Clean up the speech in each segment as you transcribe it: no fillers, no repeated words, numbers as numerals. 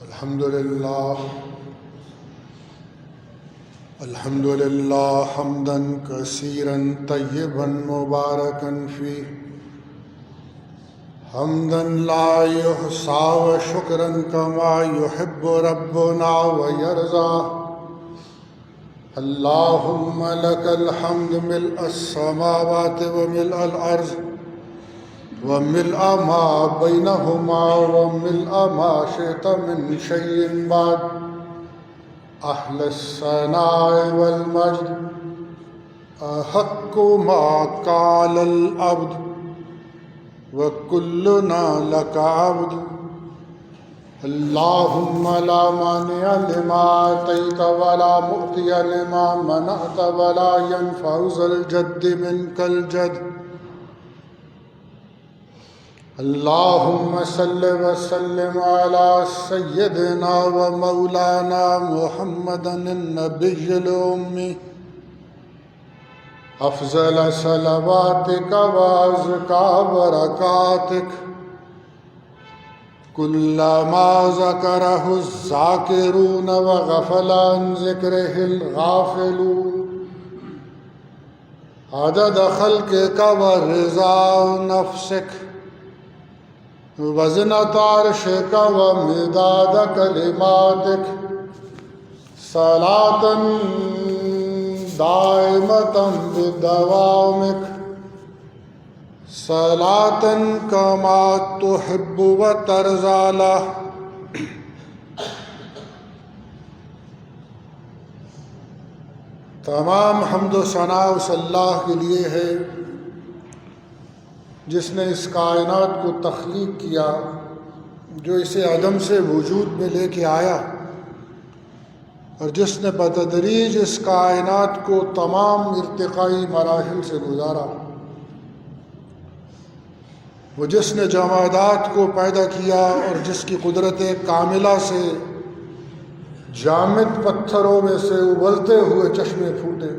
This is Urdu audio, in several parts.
الحمد لله حمدا كثيرا طيبا مباركا فيه حمدا لا يحصى وشكرا كما يحب ربنا ويرضى. اللهم لك الحمد ملء السماوات وملء الأرض وملء ما بينهما وملء ما شئت من شيء بعد. أهل الثناء والمجد أحق ما قال العبد وكلنا لك عبد. اللهم لا مانع لما أعطيت ولا معطي لما منعت ولا ينفع ذا الجد منك الجد. اللهم صل وسلم على سيدنا ومولانا محمد النبي الأمي أفضل صلواتك وأزكى بركاتك كلما ذكره الذاكرون وغفل عن ذكره الغافلون عدد خلقك ورضا نفسك وزنة عرشك ومداد كلماتك صلاة دائمة بدوامك صلاة كما تحب وترضى له. تمام حمد و ثنا اس اللہ کے لیے ہے جس نے اس کائنات کو تخلیق کیا، جو اسے عدم سے وجود میں لے کے آیا، اور جس نے بتدریج اس کائنات کو تمام ارتقائی مراحل سے گزارا. وہ جس نے جمادات کو پیدا کیا اور جس کی قدرت کاملہ سے جامد پتھروں میں سے ابلتے ہوئے چشمے پھوٹے.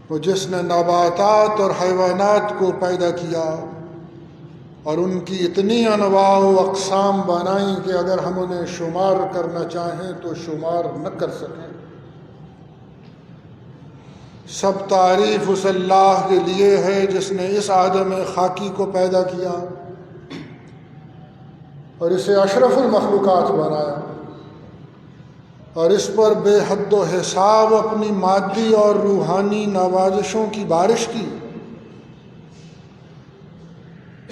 وہ جس نے نباتات اور حیوانات کو پیدا کیا اور ان کی اتنی انواع و اقسام بنائیں کہ اگر ہم انہیں شمار کرنا چاہیں تو شمار نہ کر سکیں. سب تعریف اس اللہ کے لیے ہے جس نے اس آدم خاکی کو پیدا کیا اور اسے اشرف المخلوقات بنایا اور اس پر بے حد و حساب اپنی مادی اور روحانی نوازشوں کی بارش کی.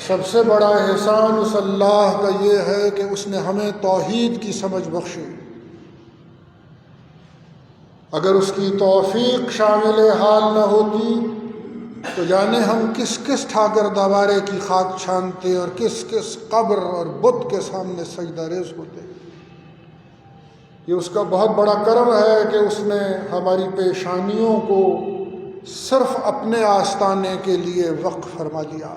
سب سے بڑا احسان اس اللہ کا یہ ہے کہ اس نے ہمیں توحید کی سمجھ بخشی. اگر اس کی توفیق شامل حال نہ ہوتی تو جانے ہم کس کس ٹھاکر دوارے کی خاک چھانتے اور کس کس قبر اور بت کے سامنے سجدہ ریز ہوتے. یہ اس کا بہت بڑا کرم ہے کہ اس نے ہماری پیشانیوں کو صرف اپنے آستانے کے لیے وقف فرما دیا.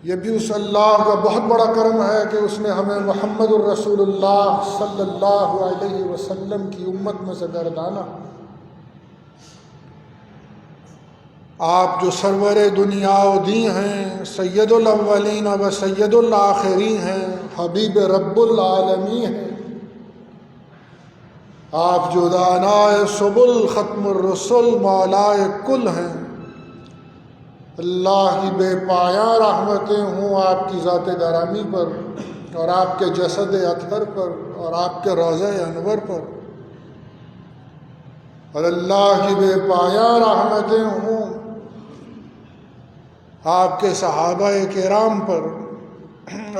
یہ بھی اس اللہ کا بہت بڑا کرم ہے کہ اس نے ہمیں محمد الرسول اللہ صلی اللہ علیہ وسلم کی امت میں سے گردانا. آپ جو سرور دنیا و دین ہیں، سید الاولین و سید الآخرین ہیں، حبیب رب العالمین ہیں. آپ جو دانائے سبل ختم الرسل مولائے کل ہیں. اللہ کی بے پایاں رحمتیں ہوں آپ کی ذات گرامی پر اور آپ کے جسد اطہر پر اور آپ کے روضہ انور پر، اور اللہ کی بے پایاں رحمتیں ہوں آپ کے صحابہ کرام پر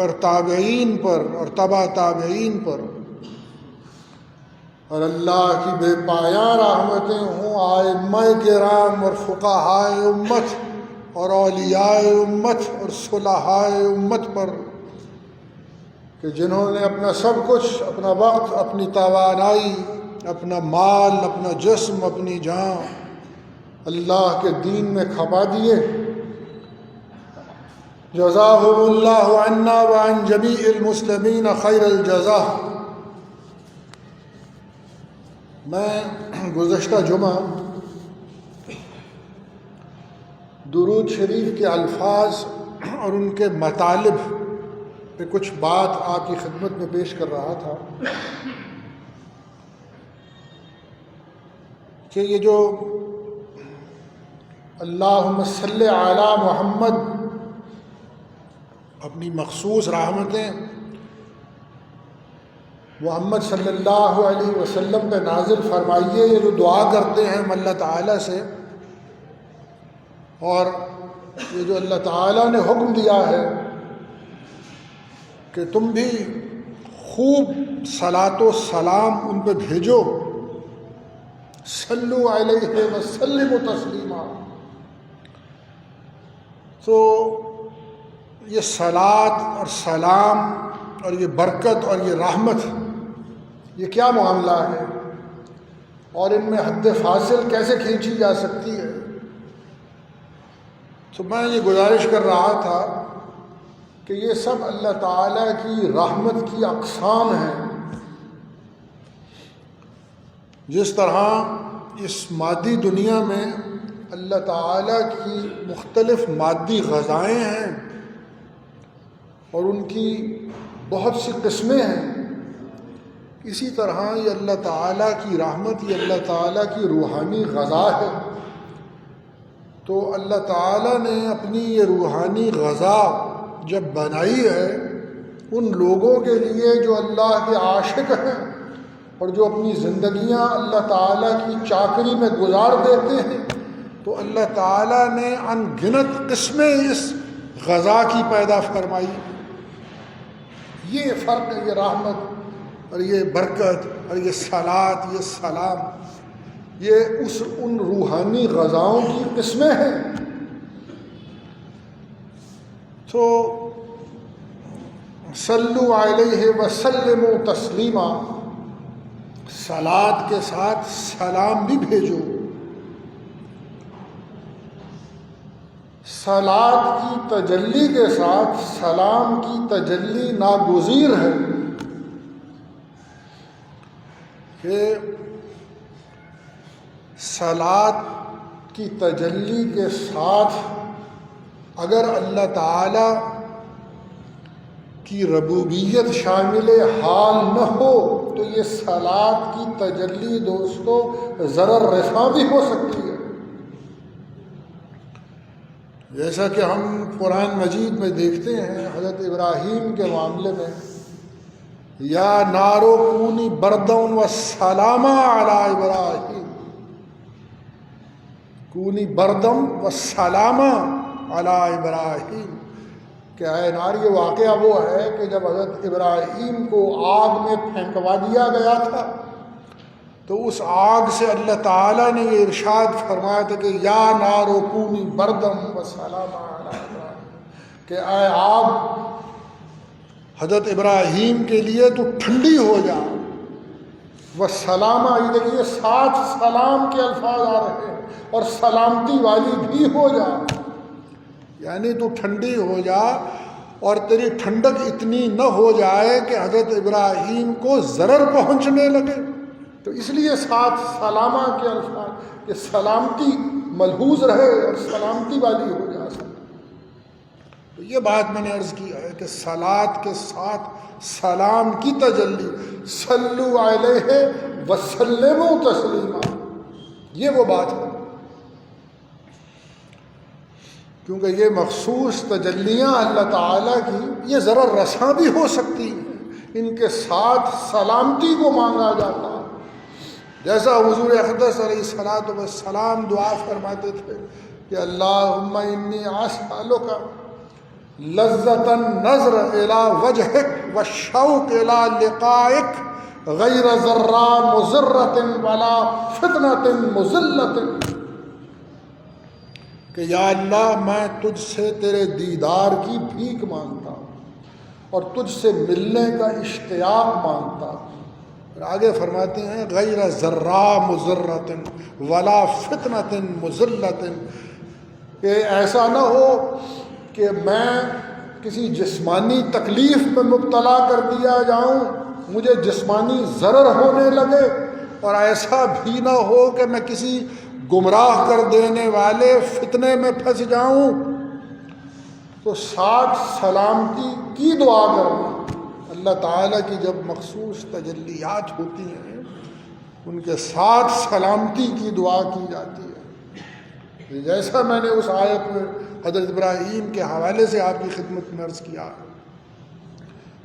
اور تابعین پر اور تبع تابعین پر، اور اللہ کی بے پایاں رحمتیں ہوں ائمہ کرام اور فقہائے امت اور اولیاء امت اور صلحاء امت پر، کہ جنہوں نے اپنا سب کچھ، اپنا وقت، اپنی توانائی، اپنا مال، اپنا جسم، اپنی جان اللہ کے دین میں کھپا دیے. جزاہم اللہ عنا وعن جمیع المسلمین خیر الجزا. میں گزشتہ جمعہ درود شریف کے الفاظ اور ان کے مطالب میں کچھ بات آپ کی خدمت میں پیش کر رہا تھا کہ یہ جو اللہم صلی علی محمد اپنی مخصوص رحمتیں محمد صلی اللہ علیہ وسلم پہ نازل فرمائیے، یہ جو دعا کرتے ہیں ہم اللہ تعالیٰ سے، اور یہ جو اللہ تعالیٰ نے حکم دیا ہے کہ تم بھی خوب صلاۃ و سلام ان پہ بھیجو، صلو علیہ وسلم تسلیما، تو یہ صلاۃ اور سلام اور یہ برکت اور یہ رحمت، یہ کیا معاملہ ہے اور ان میں حد فاصل کیسے کھینچی جا سکتی ہے؟ تو میں یہ گزارش کر رہا تھا کہ یہ سب اللہ تعالیٰ کی رحمت کی اقسام ہیں۔ جس طرح اس مادی دنیا میں اللہ تعالیٰ کی مختلف مادی غذائیں ہیں اور ان کی بہت سی قسمیں ہیں، اسی طرح یہ اللہ تعالیٰ کی رحمت، یہ اللہ تعالیٰ کی روحانی غذا ہے۔ تو اللہ تعالیٰ نے اپنی یہ روحانی غذا جب بنائی ہے ان لوگوں کے لیے جو اللہ کے عاشق ہیں اور جو اپنی زندگیاں اللہ تعالیٰ کی چاکری میں گزار دیتے ہیں، تو اللہ تعالیٰ نے ان گنت قسمیں اس غذا کی پیدا فرمائی۔ یہ فرق ہے، یہ رحمت اور یہ برکت اور یہ صلاۃ، یہ سلام، یہ ان روحانی غذاؤں کی قسمیں ہیں۔ تو صلو علیہ وسلم تسلیما، صلاۃ کے ساتھ سلام بھی بھیجو۔ صلاۃ کی تجلی کے ساتھ سلام کی تجلی ناگزیر ہے کہ صلاۃ کی تجلی کے ساتھ اگر اللہ تعالیٰ کی ربوبیت شامل حال نہ ہو تو یہ صلاۃ کی تجلی دوستو ضرر رساں بھی ہو سکتی ہے۔ جیسا کہ ہم قرآن مجید میں دیکھتے ہیں حضرت ابراہیم کے معاملے میں، یا نارو کونی بردن و سلاما علی ابراہیم، کونی بردم و سلاما علی ابراہیم، کہ اے نار، یہ واقعہ وہ ہے کہ جب حضرت ابراہیم کو آگ میں پھینکوا دیا گیا تھا تو اس آگ سے اللہ تعالیٰ نے یہ ارشاد فرمایا تھا کہ یا نار کونی بردم و سلاما علی ابراہیم، کہ اے آگ حضرت ابراہیم کے لیے تو ٹھنڈی ہو جا، وہ سلامہ، یہ دیکھیے ساتھ سلام کے الفاظ آ رہے ہیں، اور سلامتی والی بھی ہو جا، یعنی تو ٹھنڈی ہو جا اور تیری ٹھنڈک اتنی نہ ہو جائے کہ حضرت ابراہیم کو ضرر پہنچنے لگے۔ تو اس لیے ساتھ سلامہ کے الفاظ کہ سلامتی ملحوظ رہے اور سلامتی والی ہو جا سکے۔ تو یہ بات میں نے عرض کیا ہے کہ صلاۃ کے ساتھ سلام کی تجلی، صلو علیہ وسلم تسلیما، یہ وہ بات ہے، کیونکہ یہ مخصوص تجلیاں اللہ تعالیٰ کی یہ ضرر رساں بھی ہو سکتی ہیں، ان کے ساتھ سلامتی کو مانگا جاتا ہے۔ جیسا حضور اقدس علیہ الصلوۃ والسلام دعا فرماتے تھے کہ اللہم انی اسألک لذۃ النظر الی وجہک والشوق الی لقائک غیر ضراء مضرۃ ولا فتنۃ مضلۃ، کہ یا اللہ میں تجھ سے تیرے دیدار کی بھیک مانگتا ہوں اور تجھ سے ملنے کا اشتیاق مانگتا ہوں۔ اور آگے فرماتے ہیں غیر ضراء مضرۃ ولا فتنۃ مضلۃ، کہ ایسا نہ ہو کہ میں کسی جسمانی تکلیف میں مبتلا کر دیا جاؤں، مجھے جسمانی ضرر ہونے لگے، اور ایسا بھی نہ ہو کہ میں کسی گمراہ کر دینے والے فتنے میں پھنس جاؤں۔ تو تو ساتھ سلامتی کی دعا کرنا. اللہ تعالیٰ کی جب مخصوص تجلیات ہوتی ہیں ان کے ساتھ سلامتی کی دعا کی جاتی ہے. جیسا میں نے اس آیت میں حضرت ابراہیم کے حوالے سے آپ کی خدمت میں عرض کیا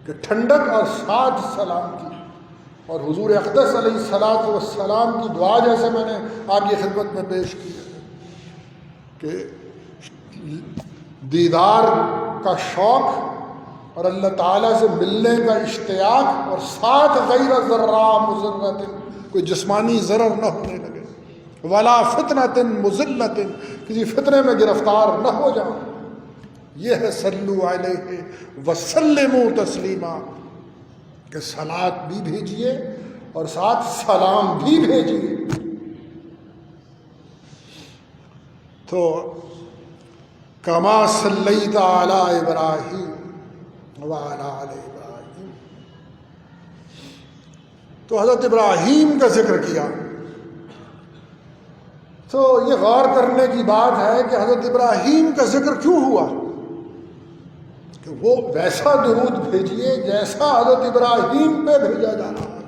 کہ ٹھنڈک اور ساتھ سلامتی، اور حضور اقدس علیہ الصلاۃ والسلام کی دعا جیسے میں نے آپ کی خدمت میں پیش کی ہے کہ دیدار کا شوق اور اللہ تعالیٰ سے ملنے کا اشتیاق، اور ساتھ غیر ذرہ مضرۃ، کوئی جسمانی ضرر نہ ہونے لگے، ولا فتنۃ مضلۃ، کسی فتنے میں گرفتار نہ ہو جاؤ. یہ ہے صلو علیہ وسلموا تسلیما، کہ صلاۃ بھی بھیجیے اور ساتھ سلام بھی بھیجیے. تو کما صلیت علی ابراہیم وعلی آل ابراہیم، تو حضرت ابراہیم کا ذکر کیا. تو یہ غور کرنے کی بات ہے کہ حضرت ابراہیم کا ذکر کیوں ہوا، کہ وہ ویسا درود بھیجیے جیسا حضرت ابراہیم پہ بھیجا جا رہا ہے.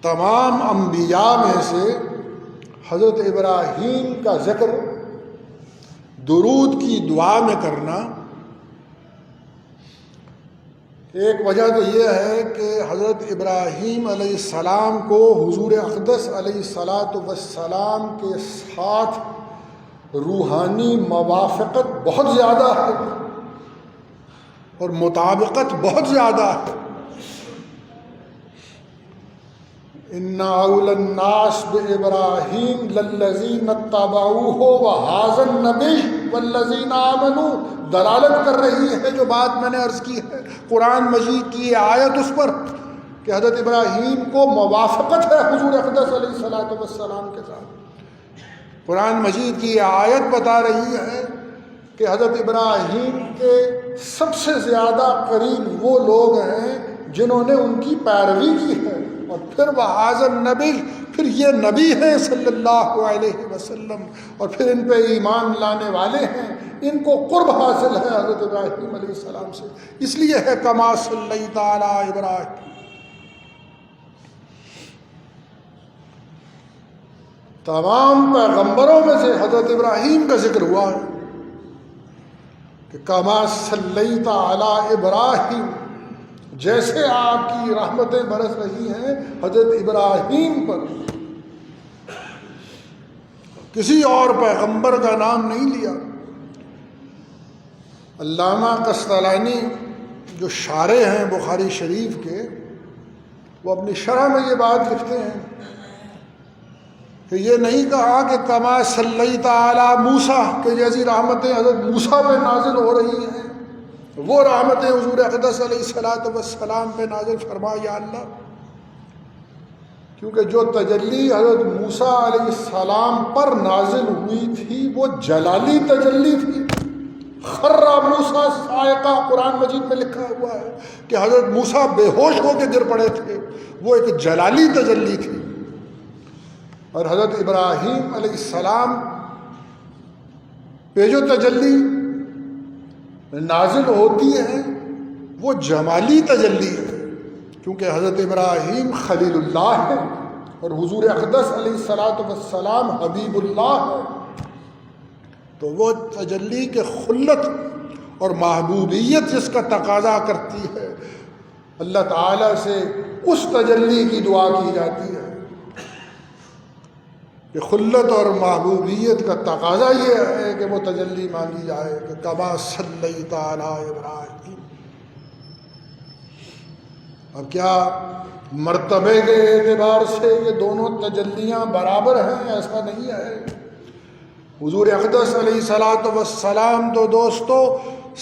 تمام انبیاء میں سے حضرت ابراہیم کا ذکر درود کی دعا میں کرنا، ایک وجہ تو یہ ہے کہ حضرت ابراہیم علیہ السلام کو حضور اقدس علیہ الصلاۃ والسلام کے ساتھ روحانی موافقت بہت زیادہ ہے اور مطابقت بہت زیادہ ہے. ان اول الناس بابراہیم للذین اتبعوہ وہذا النبی والذین آمنوا، دلالت کر رہی ہے جو بات میں نے عرض کی ہے قرآن مجید کی یہ آیت اس پر کہ حضرت ابراہیم کو موافقت ہے حضور اقدس علیہ الصلاۃ والسلام کے ساتھ. قرآن مجید کی یہ آیت بتا رہی ہے کہ حضرت ابراہیم کے سب سے زیادہ قریب وہ لوگ ہیں جنہوں نے ان کی پیروی کی ہے، اور پھر وہذا النبی، پھر یہ نبی ہیں صلی اللہ علیہ وسلم، اور پھر ان پہ ایمان لانے والے ہیں، ان کو قرب حاصل ہے حضرت ابراہیم علیہ السلام سے. اس لیے ہے کما صلیت علی ابراہیم. تمام پیغمبروں میں سے حضرت ابراہیم کا ذکر ہوا ہے کہ کما صلیت علی ابراہیم، جیسے آپ کی رحمتیں برس رہی ہیں حضرت ابراہیم پر. کسی اور پیغمبر کا نام نہیں لیا. علامہ قسطلانی جو شارح ہیں بخاری شریف کے، وہ اپنی شرح میں یہ بات لکھتے ہیں کہ یہ نہیں کہا کہ کما صلیت علی موسیٰ، کہ جیسی رحمتیں حضرت موسیٰ پہ نازل ہو رہی ہیں وہ رحمتیں حضور اقدس علیہ الصلاۃ والسلام پہ نازل فرما یا اللہ. کیونکہ جو تجلی حضرت موسیٰ علیہ السلام پر نازل ہوئی تھی وہ جلالی تجلی تھی. خر موسیٰ صاعقہ، قرآن مجید میں لکھا ہوا ہے کہ حضرت موسیٰ بے ہوش ہو کے گر پڑے تھے، وہ ایک جلالی تجلی تھی. اور حضرت ابراہیم علیہ السلام پہ جو تجلی نازل ہوتی ہے وہ جمالی تجلی ہے، کیونکہ حضرت ابراہیم خلیل اللہ ہے اور حضور اقدس علیہ الصلاۃ والسلام حبیب اللہ ہے. تو وہ تجلی کے خلت اور محبوبیت جس کا تقاضا کرتی ہے، اللہ تعالیٰ سے اس تجلی کی دعا کی جاتی ہے. کہ خلت اور محبوبیت کا تقاضا یہ ہے کہ وہ تجلی مانگی جائے کہ کما صلیت علی ابراہیم. اب کیا مرتبے کے اعتبار سے یہ دونوں تجلیاں برابر ہیں؟ ایسا نہیں ہے. حضور اقدس علیہ الصلاۃ والسلام تو دوستو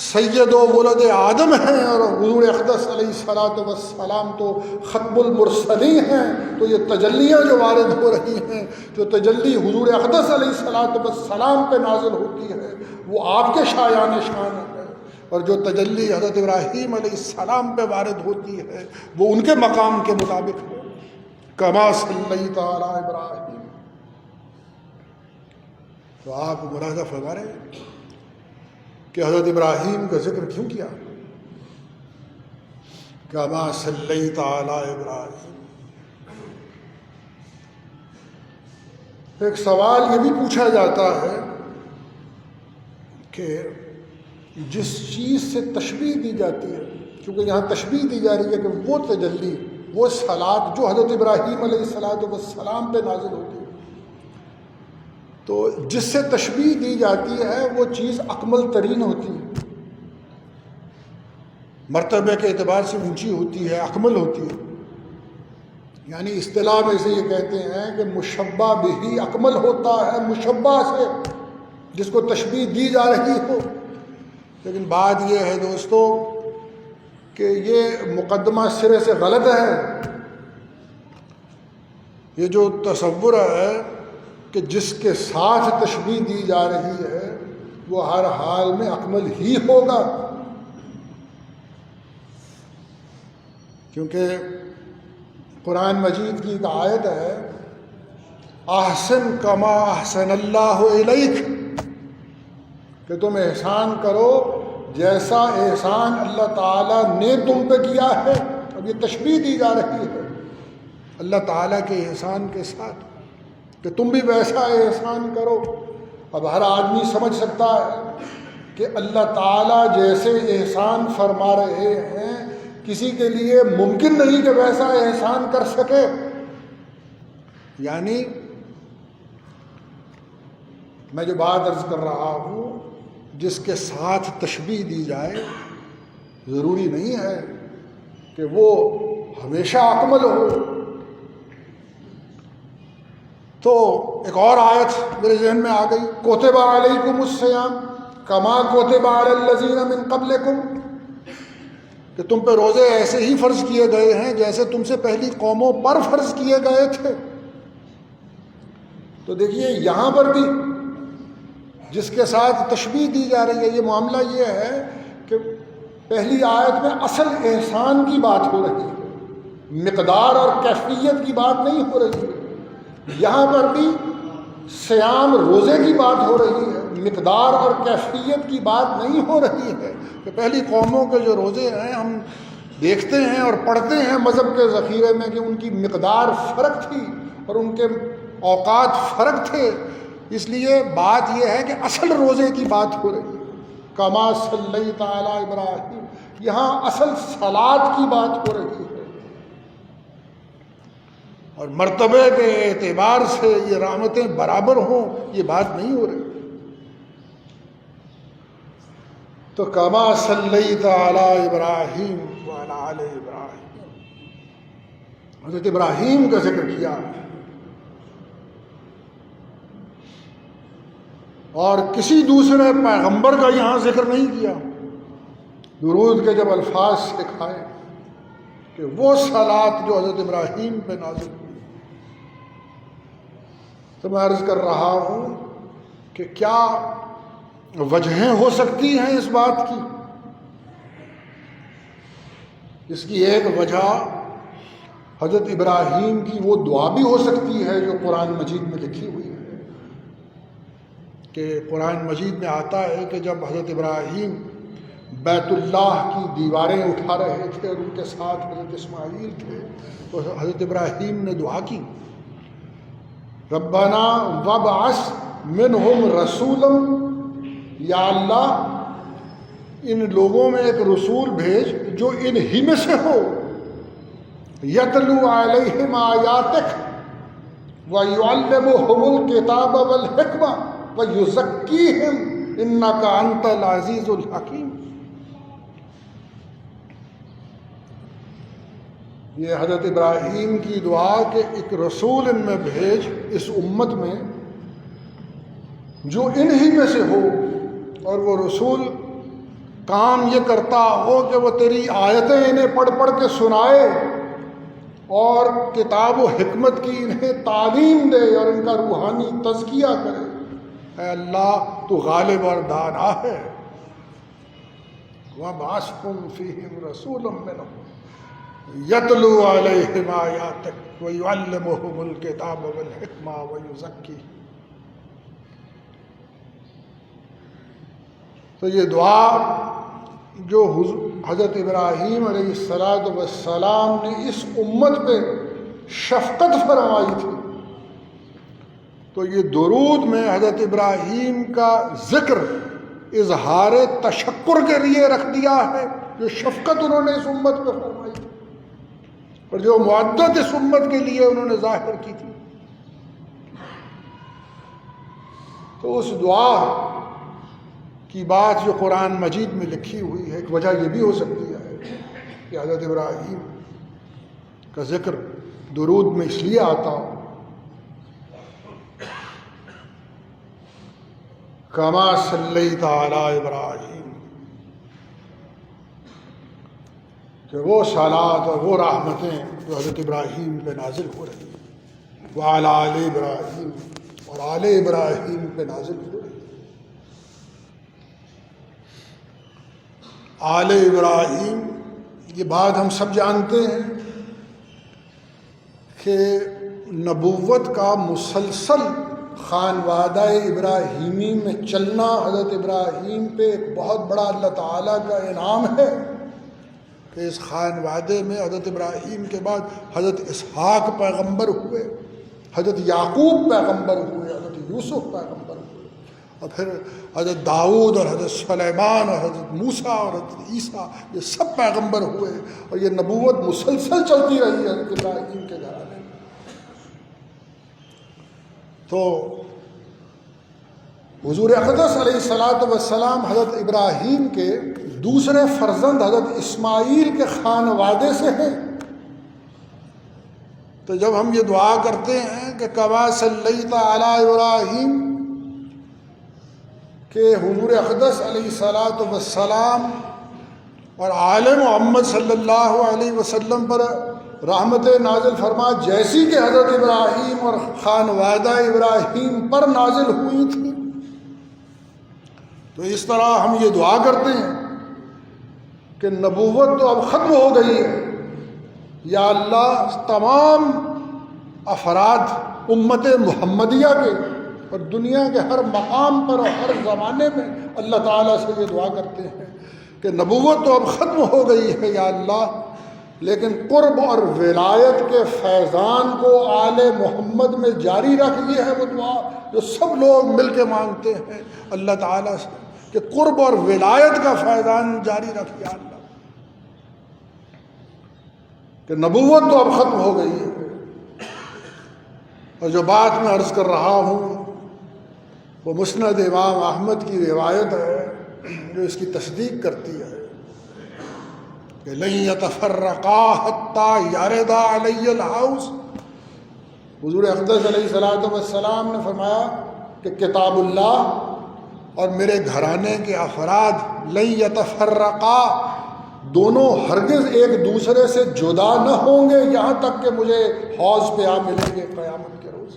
سید و ولد آدم ہیں، اور حضور اقدس علیہ الصلاۃ والسلام تو ختم المرسلین ہیں. تو یہ تجلیاں جو وارد ہو رہی ہیں، جو تجلی حضور اقدس علیہ الصلاۃ والسلام پہ نازل ہوتی ہے وہ آپ کے شایان شان ہے، اور جو تجلی حضرت ابراہیم علیہ السلام پہ وارد ہوتی ہے وہ ان کے مقام کے مطابق ہے. کما صلیت علی ابراہیم. تو آپ ملاحظہ فرما رہے ہیں کہ حضرت ابراہیم کا ذکر کیوں کیا؟ کما صلیت علی ابراہیم. ایک سوال یہ بھی پوچھا جاتا ہے کہ جس چیز سے تشبیہ دی جاتی ہے، کیونکہ یہاں تشبیہ دی جا رہی ہے کہ وہ تجلی، وہ صلات جو حضرت ابراہیم علیہ السلام پہ نازل ہوتی ہے، تو جس سے تشبیہ دی جاتی ہے وہ چیز اکمل ترین ہوتی ہے، مرتبے کے اعتبار سے اونچی ہوتی ہے، اکمل ہوتی ہے. یعنی اصطلاح میں سے یہ کہتے ہیں کہ مشبہ بہی اکمل ہوتا ہے مشبہ سے، جس کو تشبیہ دی جا رہی ہو. لیکن بات یہ ہے دوستو کہ یہ مقدمہ سرے سے غلط ہے. یہ جو تصور ہے کہ جس کے ساتھ تشبیہ دی جا رہی ہے وہ ہر حال میں اکمل ہی ہوگا، کیونکہ قرآن مجید کی ایک آیت ہے احسن کما احسن اللہ الیک، کہ تم احسان کرو جیسا احسان اللہ تعالیٰ نے تم پہ کیا ہے. اب یہ تشبیہ دی جا رہی ہے اللہ تعالیٰ کے احسان کے ساتھ کہ تم بھی ویسا احسان کرو. اب ہر آدمی سمجھ سکتا ہے کہ اللہ تعالیٰ جیسے احسان فرما رہے ہیں کسی کے لیے ممکن نہیں کہ ویسا احسان کر سکے. یعنی میں جو بات عرض کر رہا ہوں، جس کے ساتھ تشبیہ دی جائے ضروری نہیں ہے کہ وہ ہمیشہ اکمل ہو. تو ایک اور آیت میرے ذہن میں آ گئی، کتب علیکم الصیام کما کتب علی الذین من قبلکم، کہ تم پہ روزے ایسے ہی فرض کیے گئے ہیں جیسے تم سے پہلی قوموں پر فرض کیے گئے تھے. تو دیکھیے یہاں پر بھی جس کے ساتھ تشبیہ دی جا رہی ہے، یہ معاملہ یہ ہے کہ پہلی آیت میں اصل احسان کی بات ہو رہی ہے، مقدار اور کیفیت کی بات نہیں ہو رہی ہے. یہاں پر بھی صیام روزے کی بات ہو رہی ہے، مقدار اور کیفیت کی بات نہیں ہو رہی ہے. کہ پہلی قوموں کے جو روزے ہیں ہم دیکھتے ہیں اور پڑھتے ہیں مذہب کے ذخیرے میں کہ ان کی مقدار فرق تھی اور ان کے اوقات فرق تھے. اس لیے بات یہ ہے کہ اصل روزے کی بات ہو رہی ہے. کما صلیت علی ابراہیم، یہاں اصل صلات کی بات ہو رہی ہے، اور مرتبے کے اعتبار سے یہ رحمتیں برابر ہوں یہ بات نہیں ہو رہی. تو کما صلیت علی ابراہیم وعلی آل ابراہیم، حضرت ابراہیم کا ذکر کیا اور کسی دوسرے پیغمبر کا یہاں ذکر نہیں کیا. درود کے جب الفاظ سکھائے کہ وہ صلات جو حضرت ابراہیم پہ نازل ہوئی، تو میں عرض کر رہا ہوں کہ کیا وجہیں ہو سکتی ہیں اس بات کی. اس کی ایک وجہ حضرت ابراہیم کی وہ دعا بھی ہو سکتی ہے جو قرآن مجید میں لکھی ہوئی ہے، کہ قرآن مجید میں آتا ہے کہ جب حضرت ابراہیم بیت اللہ کی دیواریں اٹھا رہے تھے اور ان کے ساتھ حضرت اسماعیل تھے، تو حضرت ابراہیم نے دعا کی ربنا وابعث منہم رسولا، یا اللہ ان لوگوں میں ایک رسول بھیج جو انہی میں سے ہو، یتلو علیہم آیاتک ویعلمہم الکتاب والحکمہ ویزکیہم انک انت العزیز الحکیم. یہ حضرت ابراہیم کی دعا کہ ایک رسول ان میں بھیج اس امت میں جو انہی میں سے ہو، اور وہ رسول کام یہ کرتا ہو کہ وہ تیری آیتیں انہیں پڑھ پڑھ کے سنائے اور کتاب و حکمت کی انہیں تعلیم دے اور ان کا روحانی تزکیہ کرے. اے اللہ تو غالب اور دانا ہے. وَبَعَثْهُمْ فِيهِمْ رَسُولًا مِّنْهُمْ يَتْلُو عَلَيْهِمْ آيَاتِكَ وَيُعَلِّمُهُمُ الْكِتَابَ وَالْحِكْمَةَ وَيُزَكِّيهِمْ. تو یہ دعا جو حضرت ابراہیم علیہ السلام نے اس امت پہ شفقت فرمائی تھی، تو یہ درود میں حضرت ابراہیم کا ذکر اظہار تشکر کے لیے رکھ دیا ہے، جو شفقت انہوں نے اس امت پہ فرمائی تھی اور جو معدت اس امت کے لیے انہوں نے ظاہر کی تھی۔ تو اس دعا کی بات جو قرآن مجید میں لکھی ہوئی ہے، ایک وجہ یہ بھی ہو سکتی ہے کہ حضرت ابراہیم کا ذکر درود میں اس لیے آتا ہو کما صلیت علی ابراہیم، کہ وہ صلات اور وہ رحمتیں جو حضرت ابراہیم پہ نازل ہو رہی ہیں، وعلی آل ابراہیم، اور آل ابراہیم پہ نازل ہو رہی ہیں۔ آل ابراہیم، یہ بات ہم سب جانتے ہیں کہ نبوت کا مسلسل خانوادہ ابراہیمی میں چلنا حضرت ابراہیم پہ ایک بہت بڑا اللہ تعالیٰ کا انعام ہے کہ اس خانوادے میں حضرت ابراہیم کے بعد حضرت اسحاق پیغمبر ہوئے، حضرت یعقوب پیغمبر ہوئے، حضرت یوسف پیغمبر ہوئے، اور پھر حضرت داؤد اور حضرت سلیمان اور حضرت موسیٰ اور حضرت عیسیٰ، یہ سب پیغمبر ہوئے، اور یہ نبوت مسلسل چلتی رہی ہے حضرت ابراہیم کے گھرانے میں۔ تو حضور اقدس علیہ السلام حضرت ابراہیم کے دوسرے فرزند حضرت اسماعیل کے خانوادے سے ہیں۔ تو جب ہم یہ دعا کرتے ہیں کہ کما صلیت علی ابراہیم، کہ حضور اقدس علیہ السلام اور آل محمد صلی اللہ علیہ وسلم پر رحمت نازل فرما جیسی کہ حضرت ابراہیم اور خانوادہ ابراہیم پر نازل ہوئی تھی، تو اس طرح ہم یہ دعا کرتے ہیں کہ نبوت تو اب ختم ہو گئی ہے، یا اللہ تمام افراد امت محمدیہ کے اور دنیا کے ہر مقام پر اور ہر زمانے میں اللہ تعالیٰ سے یہ دعا کرتے ہیں کہ نبوت تو اب ختم ہو گئی ہے یا اللہ، لیکن قرب اور ولایت کے فیضان کو آل محمد میں جاری رکھ، یہ ہے وہ دعا جو سب لوگ مل کے مانگتے ہیں اللہ تعالیٰ سے کہ قرب اور ولایت کا فیضان جاری رکھ یا اللہ، کہ نبوت تو اب ختم ہو گئی ہے۔ اور جو بات میں عرض کر رہا ہوں وہ مسند امام احمد کی روایت ہے جو اس کی تصدیق کرتی ہے کہ لن یتفرقا حتی یردا علی الحوض۔ حضور اقدس علیہ السلام نے فرمایا کہ کتاب اللہ اور میرے گھرانے کے افراد لن یتفرقا، دونوں ہرگز ایک دوسرے سے جدا نہ ہوں گے یہاں تک کہ مجھے حوض پہ آ ملیں گے قیامت کے روز۔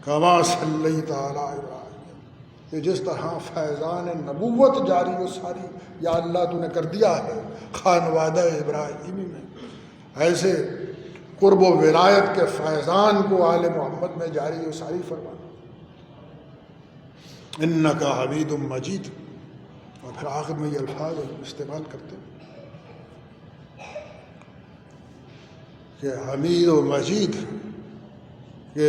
کما صلیت علی ابراہیم، کہ جس طرح فیضان نبوت جاری و ساری یا اللہ تو نے کر دیا ہے خانوادہ ابراہیمی میں، ایسے قرب و ولایت کے فیضان کو آل محمد میں جاری و ساری فرما۔ انکا حمید مجید، اور پھر آخر میں یہ الفاظ استعمال کرتے ہیں کہ حمید و مجید، کہ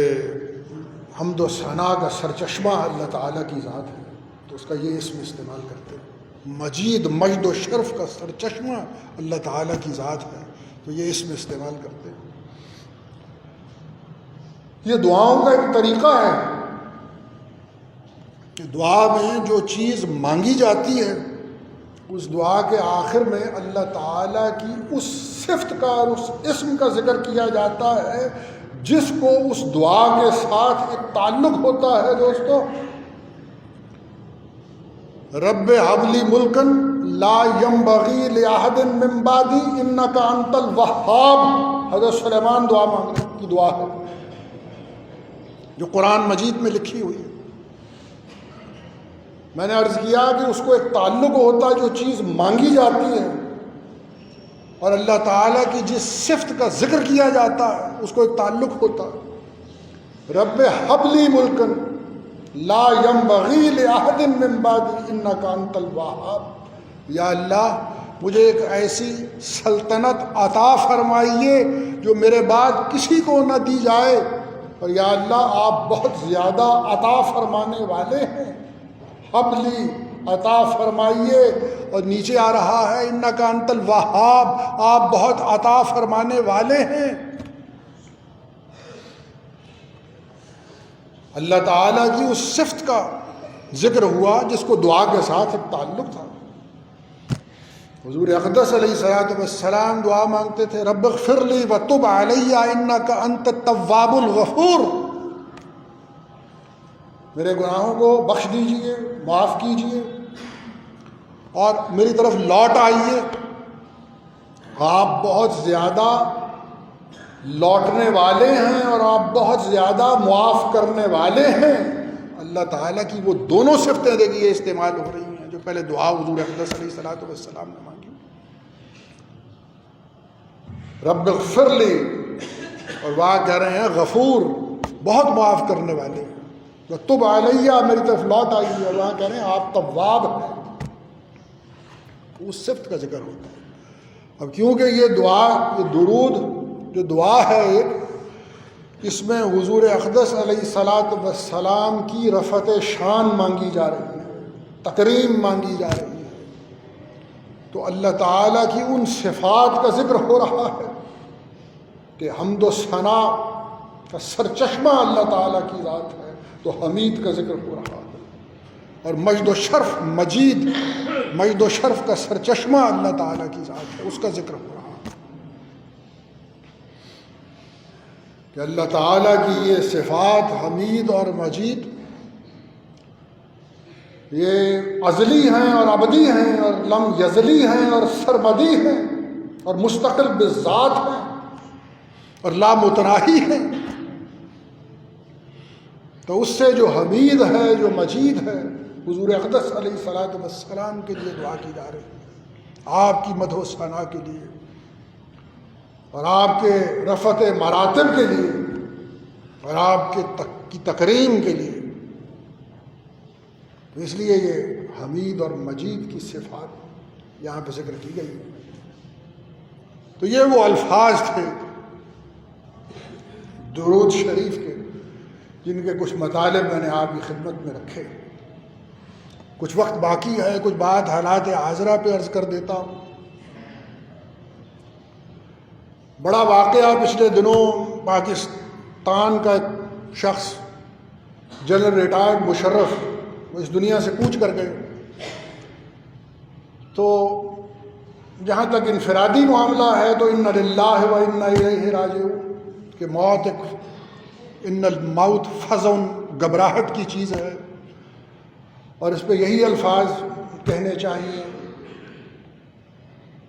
حمد و ثنا کا سرچشمہ اللہ تعالیٰ کی ذات ہے، تو اس کا یہ اسم استعمال کرتے ہیں۔ مجید، مجد و شرف کا سرچشمہ اللہ تعالیٰ کی ذات ہے، تو یہ اسم استعمال کرتے ہیں۔ یہ دعاؤں کا ایک طریقہ ہے کہ دعا میں جو چیز مانگی جاتی ہے اس دعا کے آخر میں اللہ تعالیٰ کی اس صفت کا اور اس اسم کا ذکر کیا جاتا ہے جس کو اس دعا کے ساتھ ایک تعلق ہوتا ہے۔ دوستو، رب حب لی ملکن لا ینبغی لأحد من بعدی انک انت الوہاب، حضرت سلیمان دعا مانگنے کی دعا ہے جو قرآن مجید میں لکھی ہوئی ہے۔ میں نے عرض کیا کہ اس کو ایک تعلق ہوتا ہے جو چیز مانگی جاتی ہے، اور اللہ تعالیٰ کی جس صفت کا ذکر کیا جاتا ہے اس کو ایک تعلق ہوتا ہے۔ رب حب لی ملکن لا ينبغی لأحد من بعدی انک انت الوہاب، یا اللہ مجھے ایک ایسی سلطنت عطا فرمائیے جو میرے بعد کسی کو نہ دی جائے، اور یا اللہ آپ بہت زیادہ عطا فرمانے والے ہیں، حب لی عطا فرمائیے۔ اور نیچے آ رہا ہے انک انت الوہاب، آپ بہت عطا فرمانے والے ہیں۔ اللہ تعالیٰ کی اس صفت کا ذکر ہوا جس کو دعا کے ساتھ ایک تعلق تھا۔ حضور اقدس علیہ الصلوۃ والسلام دعا مانگتے تھے، رب اغفر لی وتب علی انک انت التواب الغفور، میرے گناہوں کو بخش دیجئے، معاف کیجئے اور میری طرف لوٹ آئیے، آپ بہت زیادہ لوٹنے والے ہیں اور آپ بہت زیادہ معاف کرنے والے ہیں۔ اللہ تعالیٰ کی وہ دونوں صفتیں دیکھیے یہ استعمال ہو رہی ہیں جو پہلے دعا حضور اقدس علیہ الصلوۃ والسلام نے مانگی، رب اغفر لی، اور وہاں کہہ رہے ہیں غفور، بہت معاف کرنے والے، وتب علیہ، میری طرف لوٹ آئیے، اور وہاں کہہ رہے ہیں آپ تواب ہیں، اس صفت کا ذکر ہوتا ہے۔ اب کیونکہ یہ دعا، یہ درود جو دعا ہے ایک، اس میں حضور اقدس علیہ الصلوۃ والسلام کی رفعت شان مانگی جا رہی ہے، تکریم مانگی جا رہی ہے، تو اللہ تعالیٰ کی ان صفات کا ذکر ہو رہا ہے کہ حمد و ثنا کا سرچشمہ اللہ تعالیٰ کی ذات ہے، تو حمید کا ذکر ہو رہا ہے، اور مجد و شرف، مجد و شرف کا سرچشمہ اللہ تعالیٰ کی ذات ہے، اس کا ذکر ہو رہا ہے کہ اللہ تعالیٰ کی یہ صفات حمید اور مجید یہ ازلی ہیں اور ابدی ہیں اور لم یزلی ہیں اور سرمدی ہیں اور مستقل بالذات ہیں اور لا متناہی ہیں، تو اس سے جو حمید ہے، جو مجید ہے، حضور اقدس علیہ الصلوۃ والسلام کے لیے دعا کی جا رہی ہے، آپ کی مدح و ثنا کے لیے اور آپ کے رفعت مراتب کے لیے اور آپ کی تکریم کے لیے، تو اس لیے یہ حمید اور مجید کی صفات یہاں پہ ذکر کی گئی ہے۔ تو یہ وہ الفاظ تھے درود شریف کے جن کے کچھ مطالب میں نے آپ کی خدمت میں رکھے۔ کچھ وقت باقی ہے، کچھ بات حالات حاضرہ پہ عرض کر دیتا ہوں۔ بڑا واقعہ پچھلے دنوں پاکستان کا ایک شخص جنرل ریٹائرڈ مشرف، وہ اس دنیا سے کوچ کر گئے، تو جہاں تک انفرادی معاملہ ہے تو انا للہ و انا الیہ راجعون، کہ موت ایک، ان الموت فزع، گھبراہٹ کی چیز ہے، اور اس پہ یہی الفاظ کہنے چاہیے۔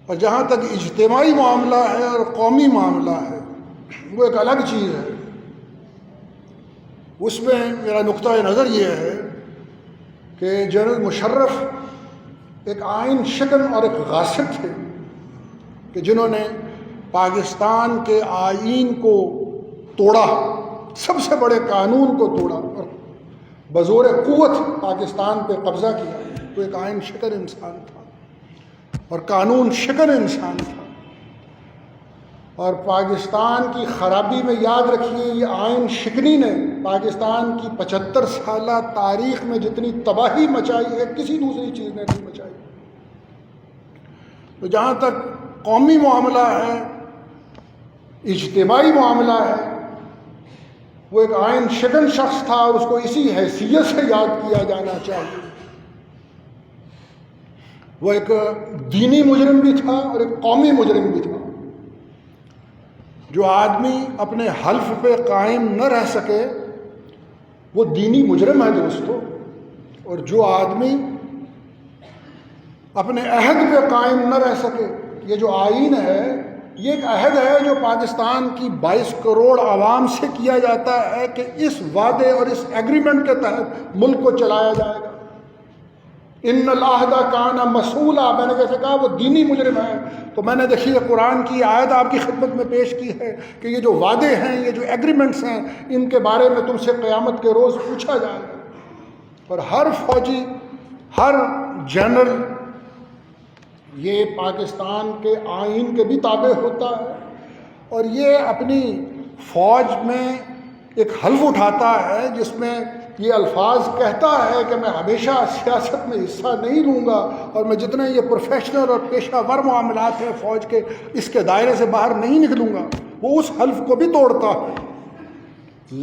اور جہاں تک اجتماعی معاملہ ہے اور قومی معاملہ ہے وہ ایک الگ چیز ہے، اس میں میرا نقطۂ نظر یہ ہے کہ جنرل مشرف ایک آئین شکن اور ایک غاصب تھے کہ جنہوں نے پاکستان کے آئین کو توڑا، سب سے بڑے قانون کو توڑا اور بزور قوت پاکستان پہ قبضہ کیا۔ تو ایک آئین شکن انسان تھا اور قانون شکن انسان تھا، اور پاکستان کی خرابی میں یاد رکھیے یہ آئین شکنی نے پاکستان کی 75 سالہ تاریخ میں جتنی تباہی مچائی ہے کسی دوسری چیز نے نہیں مچائی۔ تو جہاں تک قومی معاملہ ہے، اجتماعی معاملہ ہے، وہ ایک آئین شکن شخص تھا، اس کو اسی حیثیت سے یاد کیا جانا چاہیے۔ وہ ایک دینی مجرم بھی تھا اور ایک قومی مجرم بھی تھا۔ جو آدمی اپنے حلف پہ قائم نہ رہ سکے وہ دینی مجرم ہے دوستو، اور جو آدمی اپنے عہد پہ قائم نہ رہ سکے، یہ جو آئین ہے یہ ایک عہد ہے جو پاکستان کی 22 کروڑ عوام سے کیا جاتا ہے کہ اس وعدے اور اس ایگریمنٹ کے تحت ملک کو چلایا جائے گا۔ ان العہد کان مسئولا، میں نے جیسے کہا وہ دینی مجرم ہے، تو میں نے دیکھیے قرآن کی آیت آپ کی خدمت میں پیش کی ہے کہ یہ جو وعدے ہیں، یہ جو ایگریمنٹس ہیں، ان کے بارے میں تم سے قیامت کے روز پوچھا جائے گا۔ اور ہر فوجی، ہر جنرل یہ پاکستان کے آئین کے بھی تابع ہوتا ہے، اور یہ اپنی فوج میں ایک حلف اٹھاتا ہے جس میں یہ الفاظ کہتا ہے کہ میں ہمیشہ سیاست میں حصہ نہیں لوں گا، اور میں جتنے یہ پروفیشنل اور پیشہ ور معاملات ہیں فوج کے، اس کے دائرے سے باہر نہیں نکلوں گا۔ وہ اس حلف کو بھی توڑتا ہے۔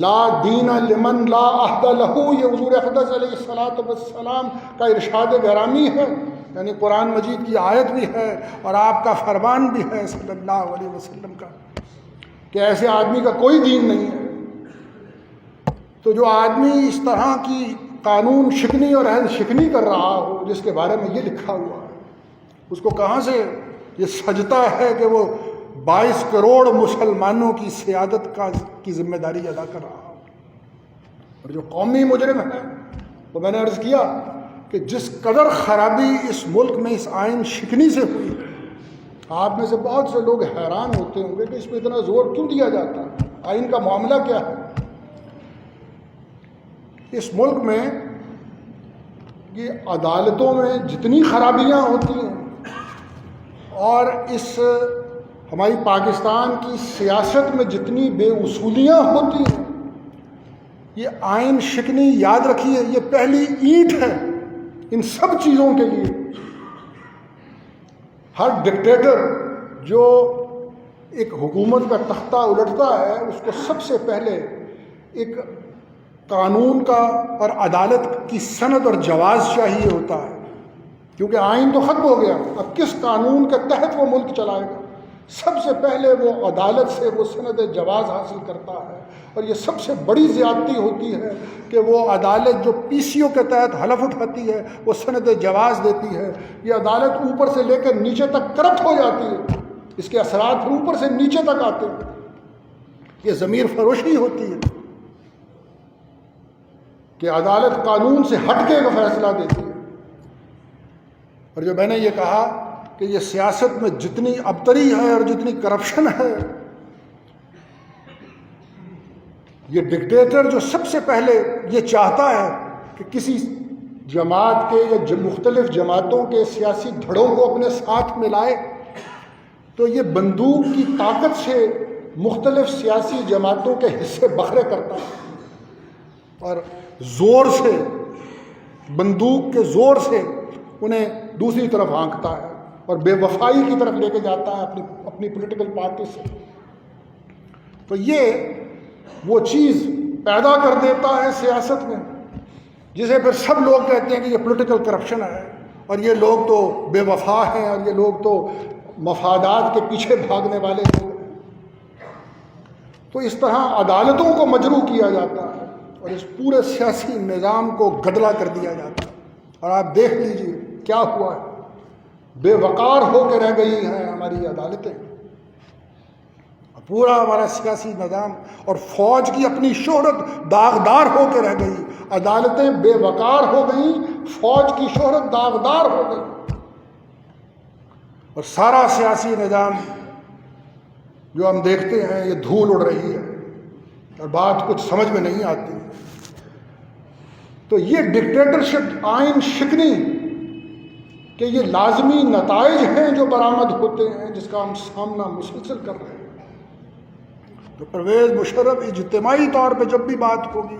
لا دین لمن لا عہد لہ، یہ حضور اقدس علیہ الصلوۃ والسلام کا ارشاد گرامی ہے، یعنی قرآن مجید کی آیت بھی ہے اور آپ کا فرمان بھی ہے صلی اللہ علیہ وسلم کا، کہ ایسے آدمی کا کوئی دین نہیں ہے۔ تو جو آدمی اس طرح کی قانون شکنی اور عہد شکنی کر رہا ہو، جس کے بارے میں یہ لکھا ہوا ہے، اس کو کہاں سے یہ سجتا ہے کہ وہ 22 کروڑ مسلمانوں کی سیادت کی ذمہ داری ادا کر رہا ہو؟ اور جو قومی مجرم ہے، وہ میں نے عرض کیا کہ جس قدر خرابی اس ملک میں اس آئین شکنی سے ہوئی، آپ میں سے بہت سے لوگ حیران ہوتے ہوں گے کہ اس پہ اتنا زور کیوں دیا جاتا ہے، آئین کا معاملہ کیا ہے۔ اس ملک میں یہ عدالتوں میں جتنی خرابیاں ہوتی ہیں اور اس ہماری پاکستان کی سیاست میں جتنی بے اصولیاں ہوتی ہیں، یہ آئین شکنی یاد رکھیے یہ پہلی اینٹ ہے ان سب چیزوں کے لیے۔ ہر ڈکٹیٹر جو ایک حکومت کا تختہ الٹتا ہے، اس کو سب سے پہلے ایک قانون کا اور عدالت کی سند اور جواز چاہیے ہوتا ہے، کیونکہ آئین تو ختم ہو گیا، اب کس قانون کے تحت وہ ملک چلائے گا؟ سب سے پہلے وہ عدالت سے وہ سند جواز حاصل کرتا ہے، اور یہ سب سے بڑی زیادتی ہوتی ہے کہ وہ عدالت جو پی سی او کے تحت حلف اٹھاتی ہے، وہ سند جواز دیتی ہے، یہ عدالت اوپر سے لے کر نیچے تک کرپٹ ہو جاتی ہے، اس کے اثرات پھر اوپر سے نیچے تک آتے ہیں، یہ ضمیر فروشی ہوتی ہے کہ عدالت قانون سے ہٹ کے فیصلہ دیتی ہے۔ اور جو میں نے یہ کہا کہ یہ سیاست میں جتنی ابتری ہے اور جتنی کرپشن ہے، یہ ڈکٹیٹر جو سب سے پہلے یہ چاہتا ہے کہ کسی جماعت کے یا مختلف جماعتوں کے سیاسی دھڑوں کو اپنے ساتھ ملائے، تو یہ بندوق کی طاقت سے مختلف سیاسی جماعتوں کے حصے بکھرے کرتا ہے اور زور سے، بندوق کے زور سے انہیں دوسری طرف ہانکتا ہے اور بے وفائی کی طرف لے کے جاتا ہے اپنی پولیٹیکل پارٹی سے۔ تو یہ وہ چیز پیدا کر دیتا ہے سیاست میں، جسے پھر سب لوگ کہتے ہیں کہ یہ پولیٹیکل کرپشن ہے، اور یہ لوگ تو بے وفا ہیں، اور یہ لوگ تو مفادات کے پیچھے بھاگنے والے لوگ ہیں۔ تو اس طرح عدالتوں کو مجروح کیا جاتا ہے اور اس پورے سیاسی نظام کو گدلا کر دیا جاتا ہے، اور آپ دیکھ لیجئے کیا ہوا ہے، بے وقار ہو کے رہ گئی ہیں ہماری عدالتیں، پورا ہمارا سیاسی نظام اور فوج کی اپنی شہرت داغدار ہو کے رہ گئی، عدالتیں بے وقار ہو گئیں، فوج کی شہرت داغدار ہو گئی، اور سارا سیاسی نظام جو ہم دیکھتے ہیں یہ دھول اڑ رہی ہے اور بات کچھ سمجھ میں نہیں آتی۔ تو یہ ڈکٹیٹرشپ، آئین شکنی کہ یہ لازمی نتائج ہیں جو برآمد ہوتے ہیں، جس کا ہم سامنا مسلسل کر رہے ہیں۔ تو پرویز مشرف اجتماعی طور پہ جب بھی بات ہوگی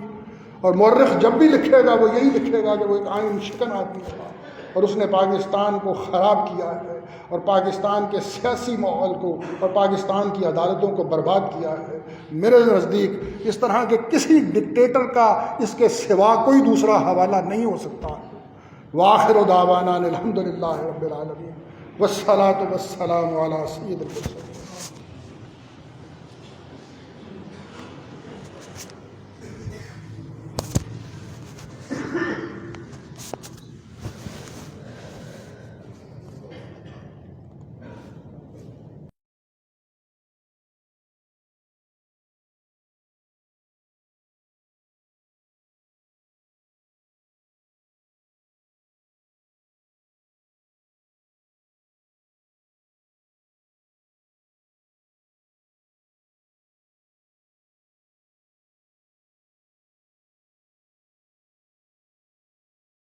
اور مورخ جب بھی لکھے گا، وہ یہی لکھے گا کہ وہ ایک آئین شکن آدمی تھا اور اس نے پاکستان کو خراب کیا ہے اور پاکستان کے سیاسی ماحول کو اور پاکستان کی عدالتوں کو برباد کیا ہے۔ میرے نزدیک اس طرح کے کسی ڈکٹیٹر کا اس کے سوا کوئی دوسرا حوالہ نہیں ہو سکتا۔ وآخر دعوانا الحمد للہ رب العالمین والصلاۃ والسلام علی سید المرسلین۔